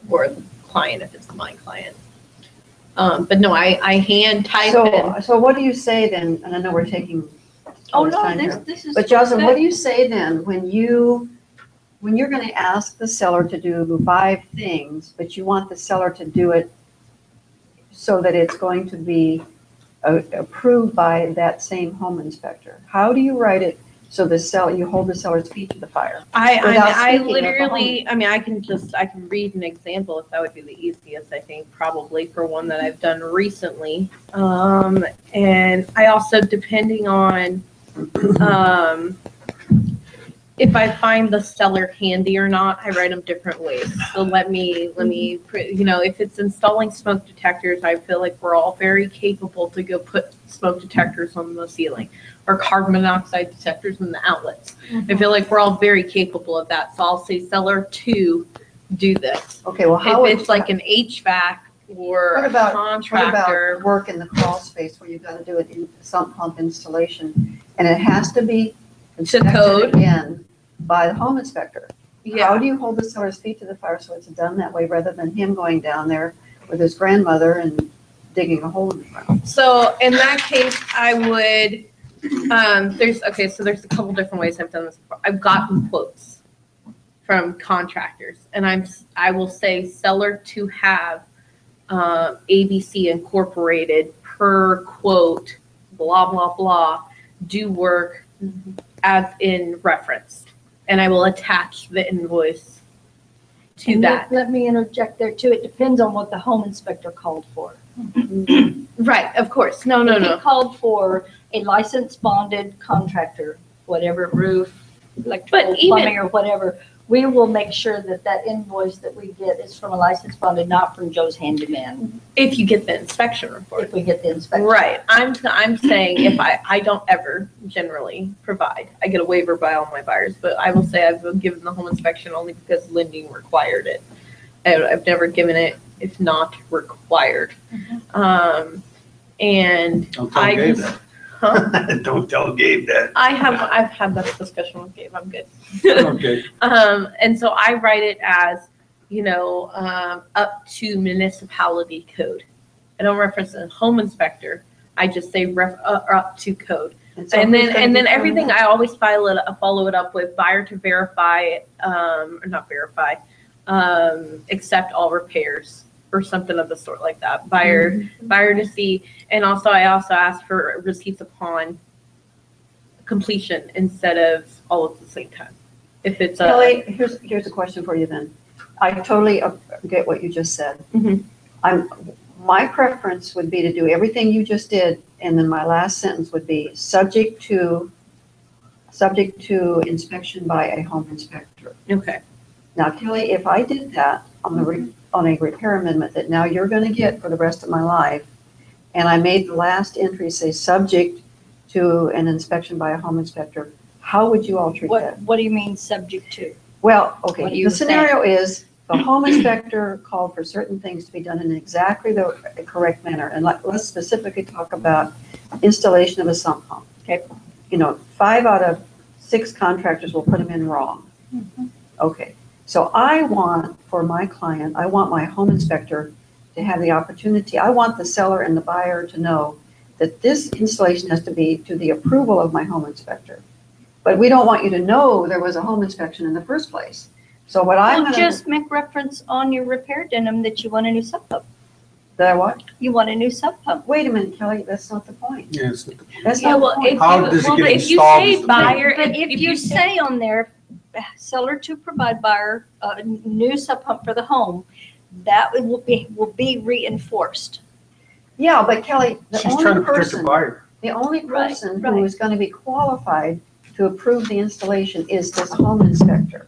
or the client if it's my client. But no, I hand type it. So what do you say then, and I know we're taking Oh, much no, time here. this is. But Jocelyn, what do you say then when you're going to ask the seller to do 5 things, but you want the seller to do it so that it's going to be approved by that same home inspector? How do you write it so you hold the seller's feet to the fire? I without I speaking of the literally, I mean, I can read an example if that would be the easiest, I think, probably for one that I've done recently. And I also, depending on, if I find the seller handy or not, I write them different ways. So let me, you know, if it's installing smoke detectors, I feel like we're all very capable to go put smoke detectors on the ceiling or carbon monoxide detectors in the outlets. I feel like we're all very capable of that. So I'll say seller 2, do this. Okay, well, how If it's like an HVAC or What a about contractor. work in the crawl space where you've got to do a sump pump installation, and it has to be inspected code. again by the home inspector? How Yeah. do you hold the seller's feet to the fire so it's done that way rather than him going down there with his grandmother and digging a hole in the ground? So in that case, I would, there's a couple different ways I've done this before. I've gotten quotes from contractors, and I will say seller to have ABC Incorporated per quote, blah, blah, blah, do work as in reference, and I will attach the invoice to And that. let me interject there too. It depends on what the home inspector called for. Right, of course. No, If he called for a licensed bonded contractor, whatever, roof, electrical, But even- plumbing, or whatever, we will make sure that that invoice that we get is from a licensed bonded, not from Joe's Handyman, If you get the inspection report. if we get the inspection. Right. I'm saying if I don't ever generally provide, I get a waiver by all my buyers, but I will say I've given the home inspection only because lending required it. I've never given it if not required. And Don't tell I Gabe just, that. Don't tell Gabe that. I've had that discussion with Gabe. I'm good. Okay. And so I write it as, up to municipality code. I don't reference a home inspector. I just say up to code. so And who's gonna then determine everything, that? I always follow it up with buyer to verify, or not verify, accept all repairs or something of the sort like that. Buyer to see, and also I also ask for receipts upon completion instead of all at the same time. If it's a, Kelly, here's a question for you then. I totally get what you just said. Mhm. My preference would be to do everything you just did, and then my last sentence would be subject to inspection by a home inspector. okay, Now, Kelly, if I did that on a repair amendment that now you're gonna get for the rest of my life, and I made the last entry say subject to an inspection by a home inspector, how would you all treat that? What do you mean subject to? Well, What okay, do you the scenario is the home inspector called for certain things to be done in exactly the correct manner. And let's specifically talk about installation of a sump pump. Okay. 5 out of 6 contractors will put them in wrong. Okay, so I want for my client, I want my home inspector to have the opportunity, I want the seller and the buyer to know that this installation has to be to the approval of my home inspector. But we don't want you to know there was a home inspection in the first place. So what I'm Well, gonna, just make reference on your repair denim that you want a new sub pump. that what? You want a new sub pump. Wait a minute, Kelly, that's not the point. Yes. That's yeah, not well, the point. How does it get if you installed say is the buyer, But if you say on there, seller to provide buyer a new sub pump for the home, that will be reinforced. Yeah, but Kelly, the She's trying to only protect the person, buyer. the only Right, person right. who is gonna be qualified to approve the installation is this home inspector.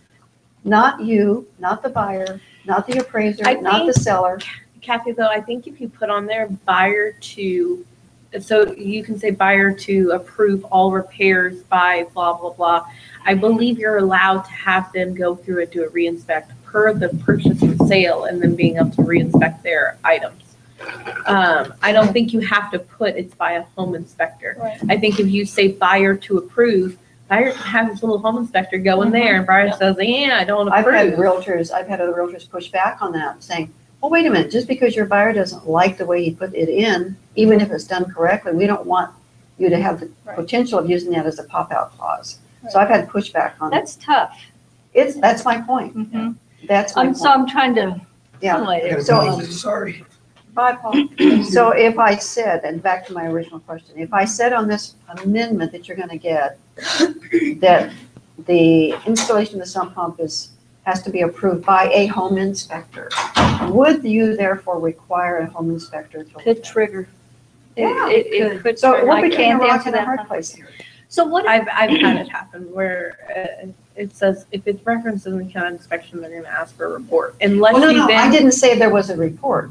Not you, not the buyer, not the appraiser, I not the think- seller. Kathy, though, I think if you put on there buyer to, so you can say buyer to approve all repairs by blah, blah, blah. I believe you're allowed to have them go through and do a re-inspect per the purchase and sale and then being able to re-inspect their items. I don't think you have to put it's by a home inspector. Right. I think if you say buyer to approve, buyer can have his little home inspector go in there and buyer says, yeah, I don't I've had approve. I've had other realtors push back on that, saying, well, wait a minute, just because your buyer doesn't like the way you put it in, even if it's done correctly, we don't want you to have the Right. potential of using that as a pop-out clause. So I've had pushback on it. That's tough. That's my point. Mhm. That's my So point. I'm trying to Yeah. highlight I it. gotta So- go. Sorry. Bye, Paul. So if I said, and back to my original question, if I said on this amendment that you're gonna get, that the installation of the sump pump has to be approved by a home inspector, would you therefore require a home inspector to? Could trigger. Yeah, It could. So trigger. we're I between a can't rock answer and a that. hard place here. So what if I've had it happen where it says if it's referenced in the county inspection, they're gonna ask for a report. Unless Well, you no, I then, didn't say there was a report.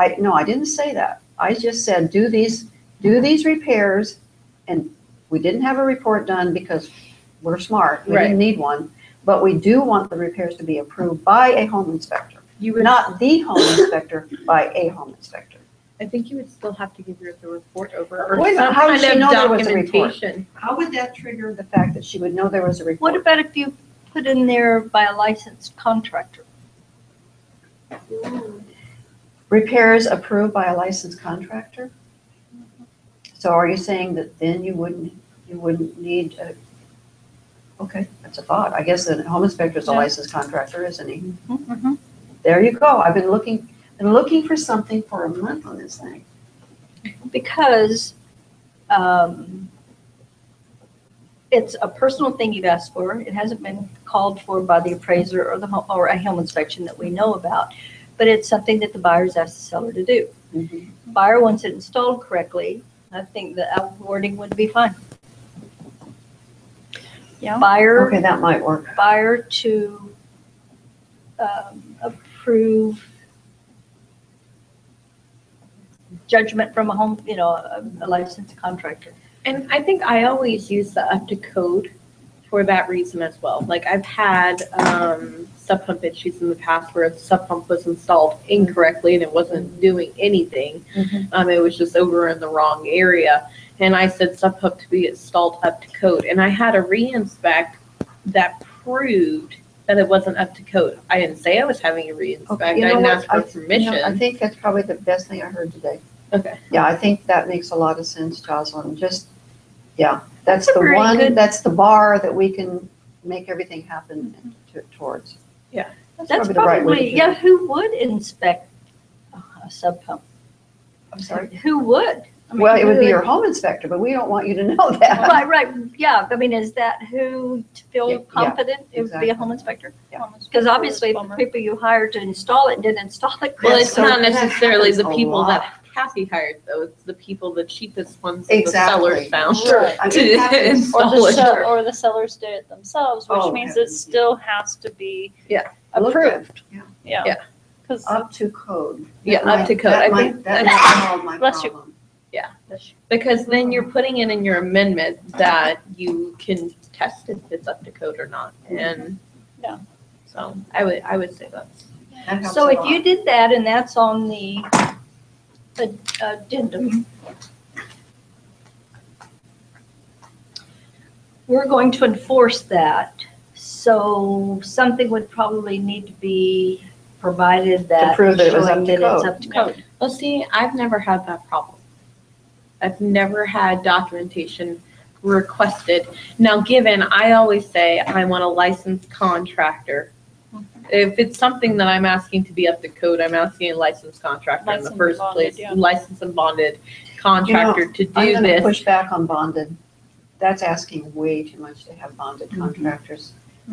I didn't say that. I just said, do these repairs, and we didn't have a report done because we're smart, we Right. didn't need one, but we do want the repairs to be approved by a home inspector, you would, not the home inspector, by a home inspector. I think you would still have to give her the report over or Wait a minute, some how does kind she of know there was a report? documentation. How would that trigger the fact that she would know there was a what report? about if you put in there by a licensed contractor? Repairs approved by a licensed contractor? So are you saying that then you wouldn't need a, okay, that's a thought. I guess the home inspector is a Yeah. licensed contractor, isn't he? Mm-hmm. There you go. I've been looking for something for a month on this thing. Because it's a personal thing you've asked for. It hasn't been called for by the appraiser or or a home inspection that we know about. But it's something that the buyer's asked the seller to do. Mhm. Buyer wants it installed correctly. I think the wording would be fine. Yeah. Buyer, Okay, that might work. buyer to approve judgment from a home, a licensed contractor. And I think I always use the up to code for that reason as well. Like I've had sub pump issues in the past where a sub pump was installed incorrectly and it wasn't doing anything. It was just over in the wrong area. And I said sub pump to be installed up to code. And I had a re-inspect that proved that it wasn't up to code. I didn't say I was having a re-inspect. Okay, I you know didn't what? ask for permission. I think that's probably the best thing I heard today. Okay. Yeah, I think that makes a lot of sense, Jocelyn. Just, yeah, that's That's a the very one, good- that's the bar that we can make everything happen towards. Yeah. That's probably the right way to probably, do yeah, it. who would inspect a sub pump? I'm sorry? Who would? I mean, Well, it would who be your home inspector, but we don't want you to know that. Right, yeah, I mean, is that who to Yeah, feel yeah, confident it would be exactly. a home inspector? Yeah. Because obviously, the people you hired to install it didn't install it Well, correctly. it's so not that necessarily the happens a people lot. that Kathy hired, though. It's the people, the cheapest ones that the Exactly. sellers found. Sure. I mean, it happens. Install it. Or the sellers did it themselves, which Oh, means it heavens, still has to be Yeah. Looked at. approved. Yeah. Yeah. Because Up to code. Yeah, That up to might- code. That I might, think that that's- might solve my Bless you. problem. Because then you're putting it in your amendment that you can test if it's up to code or not. And Yeah. so I would say that's. That helps So a if you lot. did that and that's on the addendum, we're going to enforce that. So something would probably need to be provided that prove that it was up showing to that it's code. up to code. Well, see, I've never had that problem. I've never had documentation requested. Now, given, I always say I want a licensed contractor. If it's something that I'm asking to be up to code, I'm asking a licensed contractor in the Licensed first and place. bonded, yeah. Licensed and bonded contractor to I'm do gonna this. push back on bonded. That's asking way too much to have bonded contractors.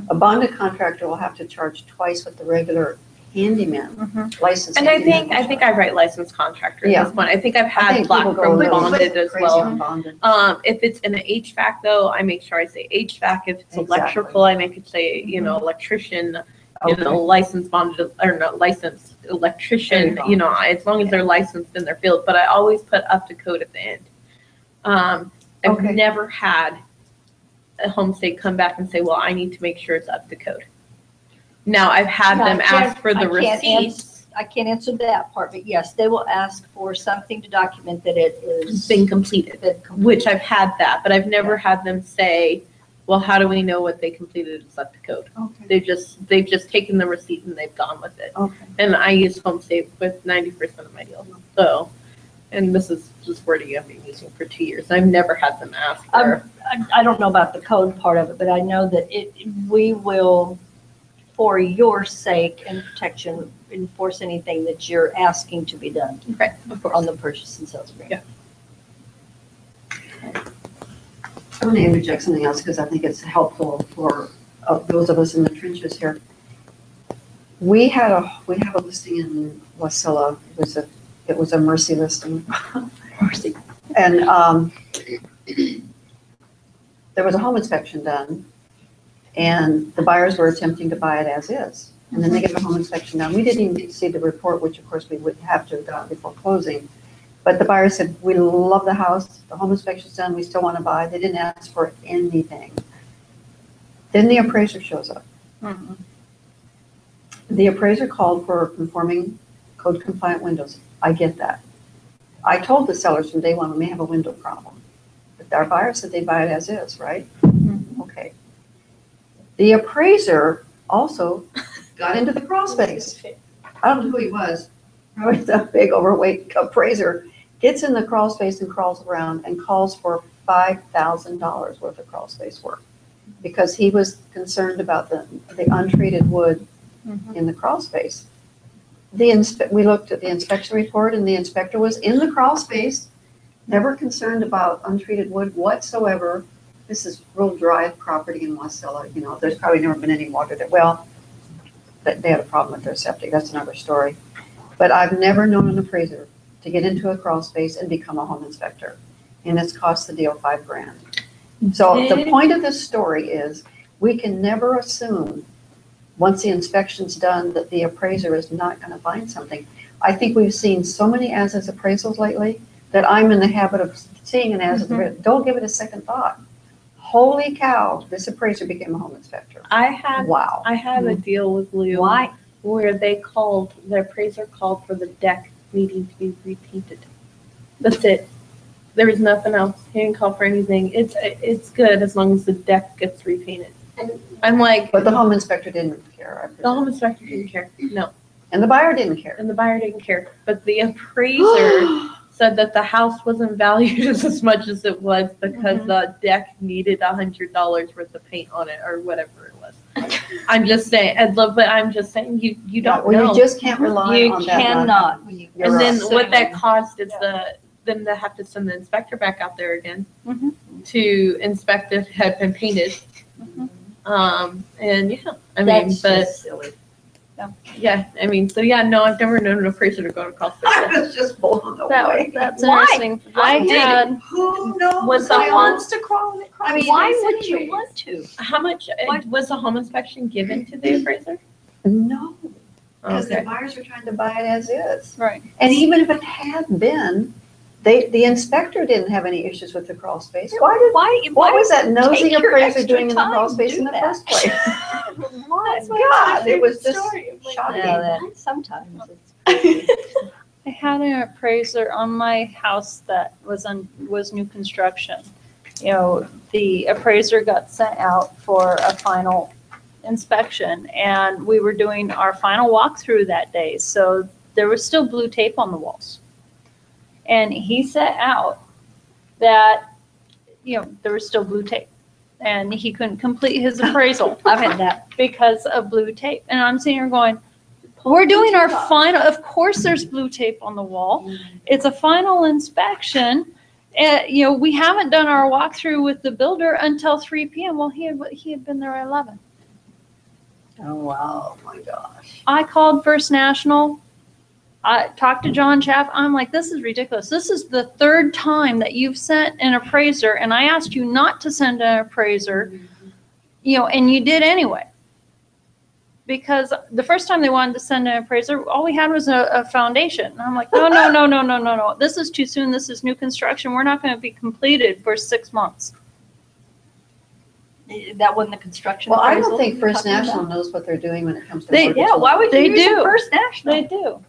A bonded contractor will have to charge twice what the regular handyman, licensed And I handyman think will I write licensed contractor at Yeah. this point. I think I've charge. I had think black people go a from little bonded as crazy well. on bonded. If it's in an HVAC though, I make sure I say HVAC. If it's Exactly. electrical, I make it say, electrician, licensed bonded, or not licensed There you electrician, go. as long as they're licensed in their field, but I always put up to code at the end. I've Okay. never had a home state come back and say, well, I need to make sure it's up to code. Now, I've had Yeah, them I can't- ask for the I can't receipts, I can't answer that part, but yes, they will ask for something to document that it is. been completed. been completed. Which I've had that, but I've never had them say, well, how do we know what they completed is up to code? Okay, They've just taken the receipt and they've gone with it. okay. And I use HomeSafe with 90% of my deals. So, and this is just wording I've been using for 2 years. I've never had them ask for. I don't know about the code part of it, but I know that we will, for your sake and protection, enforce anything that you're asking to be done Right, of course. on the purchase and sales agreement. I want to interject something else because I think it's helpful for those of us in the trenches here. We have a listing in Wasilla. It was a Mercy listing. Mercy. And there was a home inspection done, and the buyers were attempting to buy it as is. And then they get the home inspection done. We didn't even get to see the report, which of course we would have to have done before closing. But the buyer said, we love the house, the home inspection's done, we still want to buy. They didn't ask for anything. Then the appraiser shows up. The appraiser called for conforming code compliant windows. I get that. I told the sellers from day one, we may have a window problem. But our buyer said they'd buy it as is, right? Okay. The appraiser also got into the crawl space. I don't know who he was. Probably the big overweight appraiser. Gets in the crawl space and crawls around and calls for $5,000 worth of crawl space work. Because he was concerned about the untreated wood in the crawl space. We looked at the inspection report and the inspector was in the crawl space, never concerned about untreated wood whatsoever. this is real dry property in Wasilla, there's probably never been any water there. Well, they had a problem with their septic, that's another story. But I've never known an appraiser to get into a crawl space and become a home inspector. And it's cost the deal $5,000. So the point of this story is, we can never assume, once the inspection's done, that the appraiser is not gonna find something. I think we've seen so many as-is appraisals lately that I'm in the habit of seeing an as-is, don't give it a second thought. Holy cow, this appraiser became a home inspector. I had Wow. a deal with Lou. Why? Where the appraiser called for the deck needing to be repainted. That's it. There was nothing else. He didn't call for anything. It's good as long as the deck gets repainted. I'm like, But the home inspector didn't care. I the presume. home inspector didn't care. No. And the buyer didn't care. And the buyer didn't care. But the appraiser said that the house wasn't valued as much as it was because the deck needed $100 worth of paint on it or whatever it was. I'm just saying, but I'm just saying, you don't Well, know. you just can't rely You on that. cannot. You're And then right. what that caused is then they have to send the inspector back out there again to inspect if it had been painted. And yeah, I mean, That's but just silly. yeah, I mean, so yeah, no, I've never known an appraiser to go to call for I that. was just blown away. That's Why? interesting. I had, Who knows? Was Why someone- wants to crawl it? I mean, why would you want to? How much was the home inspection given to the appraiser? No, because the Okay. buyers are trying to buy it as is. right. And even if it had been, the inspector didn't have any issues with the crawl space. What was that nosy take your appraiser extra doing in the crawl time to space do in the that? first place? Why? God, it was just shocking. Yeah, that sometimes it's. I had an appraiser on my house that was new construction. The appraiser got sent out for a final inspection, and we were doing our final walkthrough that day. So there was still blue tape on the walls. And he set out that, there was still blue tape. And he couldn't complete his appraisal. I've had that. Because of blue tape. And I'm sitting here going, we're doing our final, of course there's blue tape on the wall. It's a final inspection. And, we haven't done our walkthrough with the builder until 3 p.m. Well, he had been there at 11. Oh, wow. Oh, my gosh. I called First National. I talked to John Chaff. I'm like, this is ridiculous. This is the third time that you've sent an appraiser, and I asked you not to send an appraiser, and you did anyway. Because the first time they wanted to send an appraiser, all we had was a foundation. And I'm like, no. This is too soon. This is new construction. We're not going to be completed for 6 months. That wasn't the construction. Well, I appraisal don't think you were First talking National about? knows what they're doing when it comes to They- mortgage. Yeah, why would you They use do. a First National? They do.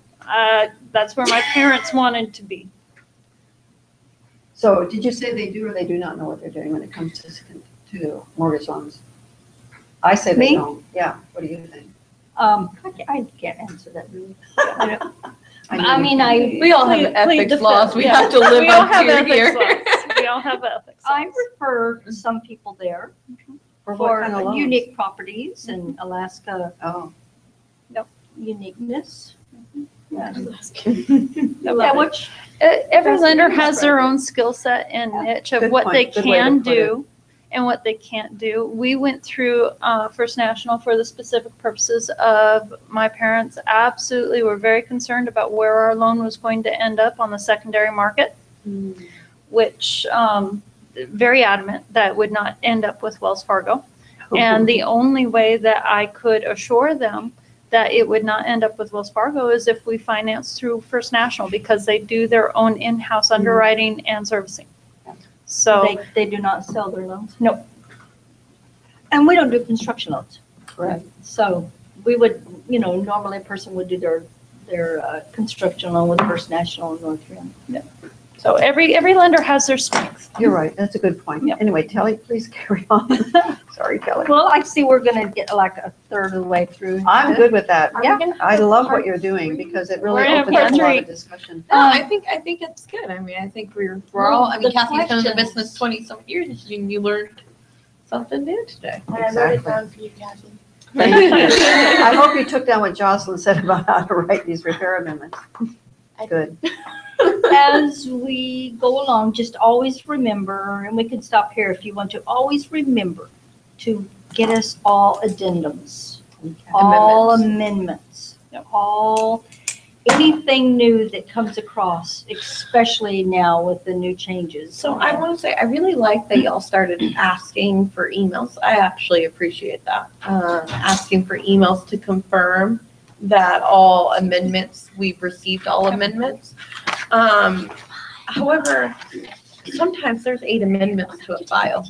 That's where my parents wanted to be. So did you say they do or they do not know what they're doing when it comes to mortgage loans? I say they Me? don't. Yeah, what do you think? I can't answer that really. I know. mean, We all have ethics laws we have to live We all up have to ethics here. laws. We all have ethics I laws. refer some people there For what for kind of loans? unique properties and Alaska Oh, uniqueness. Yeah, Yeah, which, Every lender has their own skill set and niche of Good what point. they Good way to can put it. do and what they can't do. We went through First National for the specific purposes of my parents absolutely were very concerned about where our loan was going to end up on the secondary market, which very adamant that would not end up with Wells Fargo. And the only way that I could assure them that it would not end up with Wells Fargo is if we finance through First National, because they do their own in-house underwriting and servicing. So, they do not sell their loans. No. And we don't do construction loans. Correct. So we would, normally a person would do their construction loan with First National and Northrim. so every lender has their strengths. You're right. That's a good point. Yep. Anyway, Kelly, please carry on. Sorry, Kelly. Well, I see we're gonna get like a third of the way through. I'm good with that. Yeah. I love what you're doing because it really We're in a opens up a lot country. of discussion. No, I think it's good. I mean, I think we're all. I mean, the Kathy's been in the questions- business 20-some years, and you learned something new today. And I wrote it Exactly. down for you, Kathy. Thank you. I hope you took down what Jocelyn said about how to write these repair amendments. Good. as we go along, just always remember, and we can stop here if you want to, always remember to get us all addendums, all amendments, all, anything new that comes across, especially now with the new changes. So I want to say, I really like that y'all started asking for emails. I actually appreciate that. Asking for emails to confirm that all amendments, we've received all amendments. However, sometimes there's 8 amendments to a file.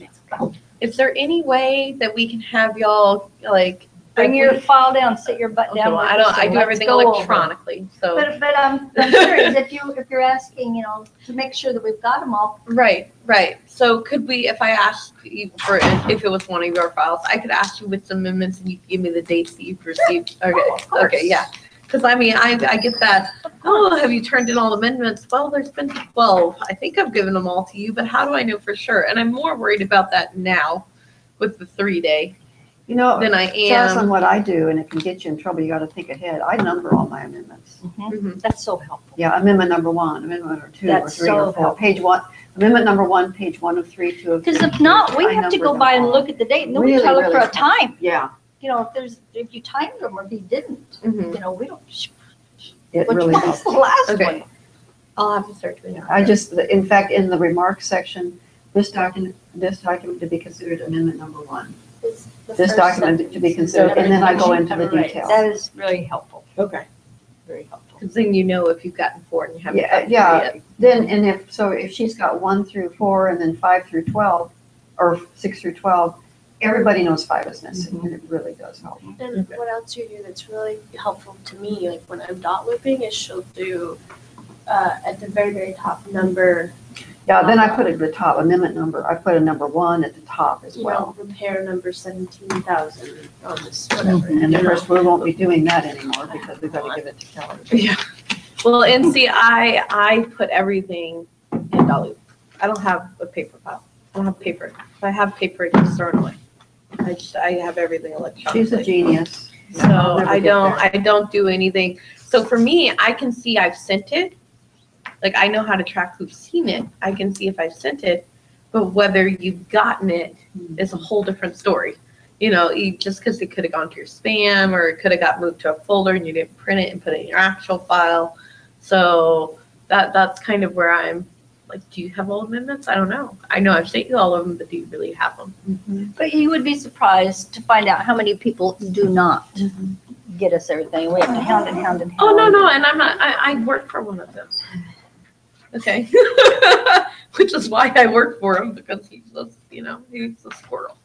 Is there any way that we can have y'all, like, Bring your file down, sit your butt okay, down. well, with I us don't, I and do let's everything go over it. electronically, so. But I'm curious, if you're asking, you know, to make sure that we've got them all. Right, right. So could we, if I asked you for, if it was one of your files, I could ask you with some amendments and you could give me the dates that you've received? Okay, of course. okay, yeah. Because I mean, I get that, oh, have you turned in all amendments? Well, there's been 12. I think I've given them all to you, but how do I know for sure? And I'm more worried about that now with the 3-day You know, than I Jocelyn, am. what I do, and it can get you in trouble, you gotta think ahead. I number all my amendments. Mhm. That's so helpful. Yeah, amendment number 1, amendment number 2, or That's 3, or so 4. helpful. Page 1, amendment number 1, page 1 of 3, 2 of 3. Because if not, we I have to number go them by and all. look at the date, and then we Really, tell her for really a time. Yeah, You know, if you timed them or if you didn't, Mhm. you know, we don't, it which really one's helps. the last Okay. one? I'll have to start doing that. I just, in fact, in the remarks section, this document to be considered amendment number 1. This document to be considered, and then I go into the details. That is really helpful, Okay. very helpful. Because then you know if you've gotten 4 and you haven't Yeah, gotten 3 yeah. yet. Then, and if she's got 1 through 4 and then 5 through 12, or 6 through 12, everybody knows 5 is missing, and it really does help. And what else you do that's really helpful to me, like when I'm dot looping, is she'll do at the very, very top number, Yeah, then I put at the top, amendment number, I put a number 1 at the top as you well. know, repair number 17,000 on this, whatever. And you of know. course, we won't be doing that anymore because we've got to give it to Kelly. Yeah. Well, and see, I put everything in Dolly. I don't have a paper file. I don't have paper. If I have paper, I just throw it away. I have everything electronically. She's a genius. So I'll never I get don't, there. I don't do anything. So for me, I can see I've sent it. Like I know how to track who's seen it. I can see if I've sent it, but whether you've gotten it is a whole different story. You know, just because it could have gone to your spam or it could have got moved to a folder and you didn't print it and put it in your actual file. So that's kind of where I'm like, do you have all amendments? I don't know. I know I've sent you all of them, but do you really have them? But you would be surprised to find out how many people do not get us everything. We have to hound and hound and hound. Oh, no, and I'm not, I work for one of them. Okay. Which is why I work for him, because he's a, you know, he's a squirrel.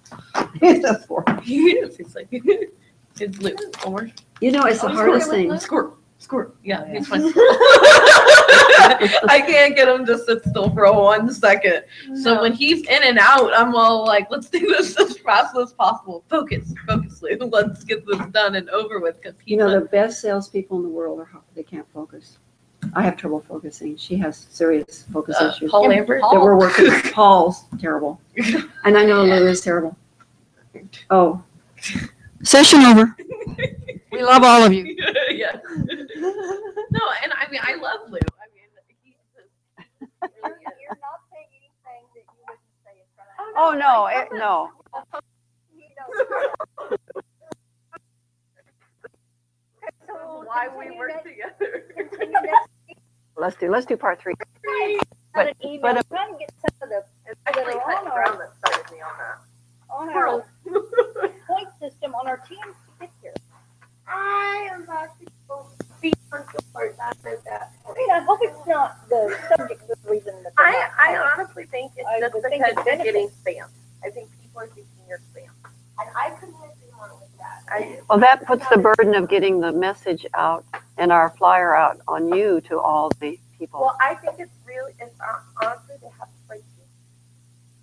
It's a four. He is, he's like, he's Luke, or You know, it's the hardest thing. squirrel, yeah, he's my squirrel. I can't get him to sit still for 1 second. So when he's in and out, I'm all like, let's do this as fast as possible. Focus, Luke. Let's get this done and over with. Because You know, the best salespeople in the world are, they can't focus. I have trouble focusing. She has serious focus issues. Paul Lambert. That we're working, Paul's terrible. And I know Lou is terrible. Oh. Session over. We love all of you. Yeah. No, and I mean, I love Lou. I mean, he's really good. You're not saying anything that you wouldn't say in front of Oh, no, no. Why we work together. Let's do part 3. But an email, but- trying to get some of the It's actually Pat Brown that started me on that. on Squirrel. our point system on our teams to get here. I am about to go speak on support after that. I mean, I hope it's not the subject of the reason that. they're not I calling. honestly think it's I just would because think it's you're getting spam. I think people are thinking you're spam. And I couldn't agree more with that. Well, that puts the burden of getting the message out and our flyer out on you to all the people. Well, I think it's really, it's honestly, they have spreadsheets.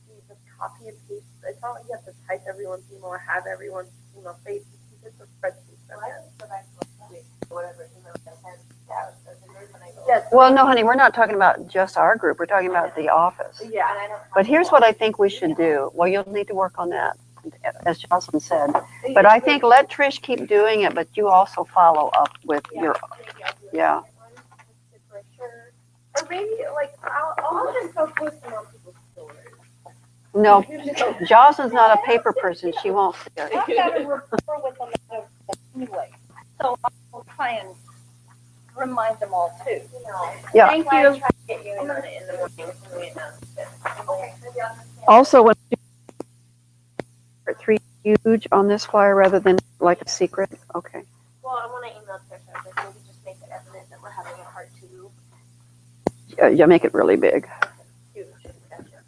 You just copy and paste. It's not like you have to type everyone's email or have everyone's email saved. It's just a spreadsheet. Whatever email I send out. Yes. Well, no, honey, we're not talking about just our group. We're talking about the office. Yeah. But here's what I think we should do. Well, you'll need to work on that, as Jocelyn said. But I think let Trish keep doing it, but you also follow up with your, yeah. maybe like I'll just go post them on people's stories. No, Jocelyn's not a paper person. She won't see it. I've got a rapport with them anyway, so I'll try and remind them all too. Yeah. Thank you. Try to get you in on it in the morning when we announce it. Okay. Also, when you 3 huge on this flyer rather than like a secret. Okay. Well, I want to email Tricia, but maybe just make it evident that we're having a heart to move. Yeah, make it really big. Huge. Gotcha.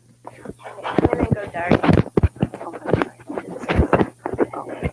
And then go direct. Okay.